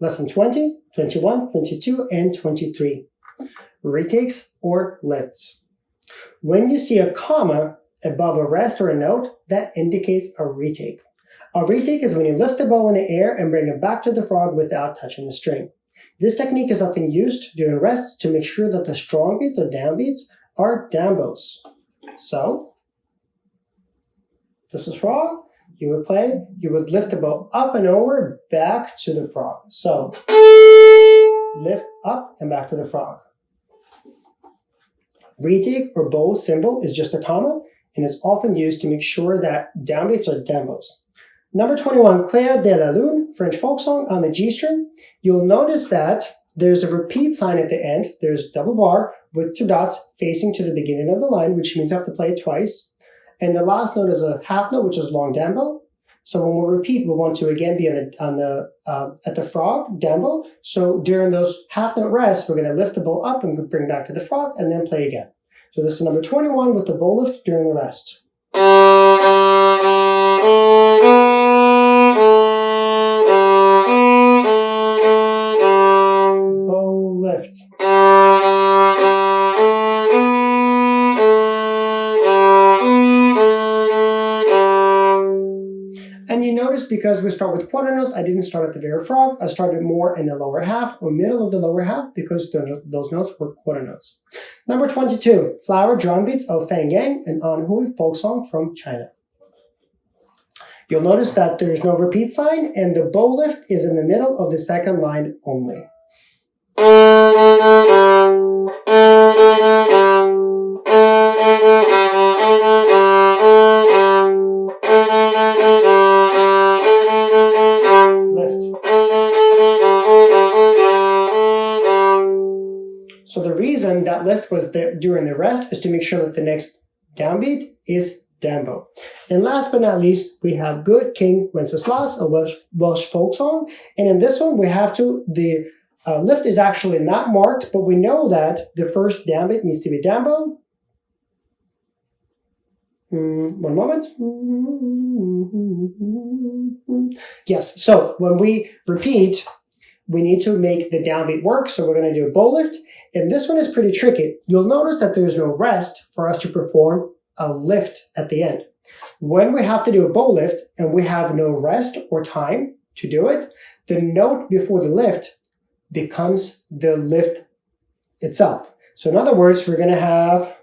Lesson 20, 21, 22, and 23. Retakes or lifts. When you see a comma above a rest or a note, that indicates a retake. A retake is when you lift the bow in the air and bring it back to the frog without touching the string. This technique is often used during rests to make sure that the strong beats or downbeats are down bows. So, this is frog. You would play, you would lift the bow up and over, back to the frog. So, lift up and back to the frog. Retake or bow symbol is just a comma and is often used to make sure that downbeats are down bows. Number 21, Clair de la Lune, French folk song on the G string. You'll notice that there's a repeat sign at the end. There's double bar with two dots facing to the beginning of the line, which means you have to play it twice. And the last note is a half note, which is long down bow. So when we repeat, we want to again be at the frog down bow. So during those half note rests, we're going to lift the bow up and bring back to the frog and then play again. So this is number 21 with the bow lift during the rest. Bow lift. And you notice because we start with quarter notes, I didn't start at the very frog. I started more in the lower half or middle of the lower half because those notes were quarter notes. Number 22, flower drum beats of Fang, an Anhui folk song from China. You'll notice that there's no repeat sign and the bow lift is in the middle of the second line only. So the reason that lift was there during the rest is to make sure that the next downbeat is down bow. And last but not least, we have Good King Wenceslas, a Welsh folk song. And in this one, we have the lift is actually not marked, but we know that the first downbeat needs to be down bow. One moment. Yes, so when we repeat, we need to make the downbeat work, so we're going to do a bow lift. And this one is pretty tricky. You'll notice that there's no rest for us to perform a lift at the end. When we have to do a bow lift and we have no rest or time to do it, the note before the lift becomes the lift itself. So in other words, we're going to have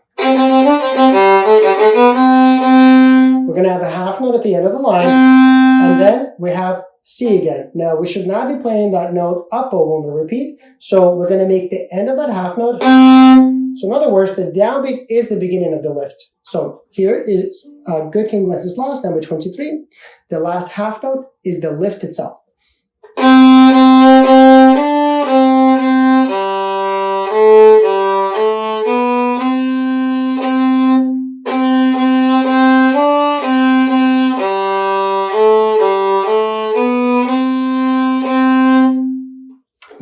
a half note at the end of the line, and then we have C again. Now, we should not be playing that note up bow when we repeat, so we're going to make the end of that half note. So in other words, the downbeat is the beginning of the lift. So here is Good King Wenceslas, number 23. The last half note is the lift itself.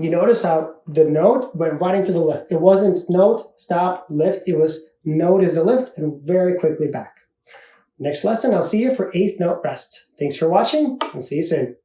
You notice how the note went right into the lift. It wasn't note, stop, lift. It was note is the lift and very quickly back. Next lesson, I'll see you for 8th note rest. Thanks for watching and see you soon.